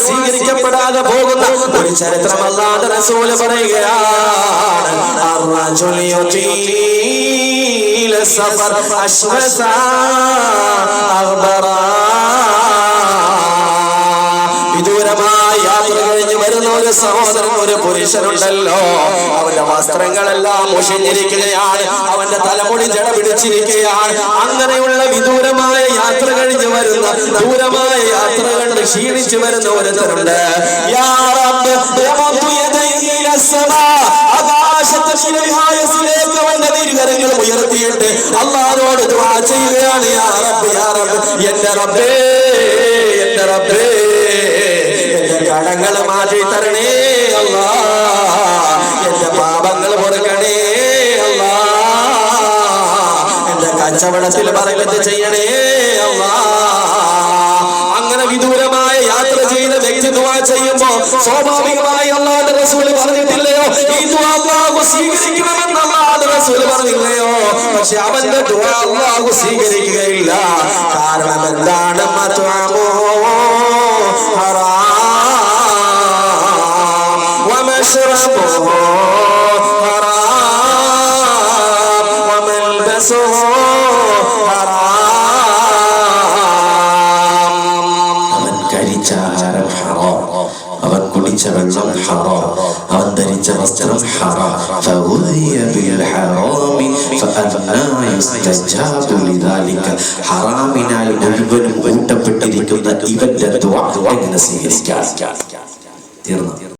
സ്വീകരിക്കപ്പെടാതെ പോകുന്ന ഒരു ചരിത്രം അല്ലാഹുവിന്റെ റസൂൽ പറയുകയാണ്. അർറജുൽ യുതീല സഫർ അശ്വസ അഗ്ബറാ. വിദൂരമായ യാത്ര കഴിഞ്ഞ് വരുന്ന ഒരു സഹോദരൻ, ഒരു പുരുഷനുണ്ടല്ലോ, അവന്റെ വസ്ത്രങ്ങളെല്ലാം മുഷിഞ്ഞിരിക്കുകയാണ്, അവന്റെ തലമുടി ജട പിടിച്ചിരിക്കുകയാണ്. അങ്ങനെയുള്ള വിദൂരമായ യാത്ര കഴിഞ്ഞ് വരുന്ന, ദൂരമായ യാത്ര കണ്ട് ക്ഷീണിച്ചു വരുന്ന ഒരുത്തരുണ്ട്. ആകാശത്തിലേക്ക് അവന്റെ തിരുകരങ്ങൾ ഉയർത്തിയിട്ട് അല്ലാഹുവോട് ദുആ ചെയ്യുകയാണ്. യാ റബ്ബ്, യാ റബ്ബ്, എന്റെ റബ്ബേ, എന്റെ റബ്ബേ, എന്റെ കടങ്ങൾ മാറ്റി തരണേ അല്ലാഹ്, എന്റെ പാപങ്ങൾ പൊറുക്കണേ അല്ലാഹ്, എന്റെ കച്ചവടത്തിൽ ബറക്കത്ത് ചെയ്യണേ അല്ലാഹ്. അങ്ങനെ വിദൂരമായ യാത്ര ചെയ്ത വ്യക്തി ദുആ ചെയ്യുമ്പോൾ സ്വാഭാവികമായി അല്ലാഹുവിന്റെ റസൂൽ പറഞ്ഞിട്ടില്ലയോ, ഈ ദുആ അല്ലാഹു സ്വീകരിക്കണമെന്ന് അല്ലാഹുവിന്റെ റസൂൽ പറഞ്ഞില്ലയോ? പക്ഷെ അവന്റെ ദുആ അല്ലാഹു സ്വീകരിക്കുകയില്ല. കാരണം എന്താണ്? മത്അമു ഹറാം വമശ്റബുഹു ഹറാം വമൽബസുഹു ഹറാം. അവൻ കഴിച്ച ആഹാരം ഹറാം, അവൻ കുടിച്ച വെള്ളം ഹറാം, അവൻ ധരിച്ച വസ്ത്രം ഹറാം. ഹറാമിനാൽ മുഴുവനും കൂട്ടപ്പെട്ടിരിക്കുന്ന ഇവന്റെ ദുആ എങ്ങനെ സ്വീകരിക്കാൻ? തീർന്നു.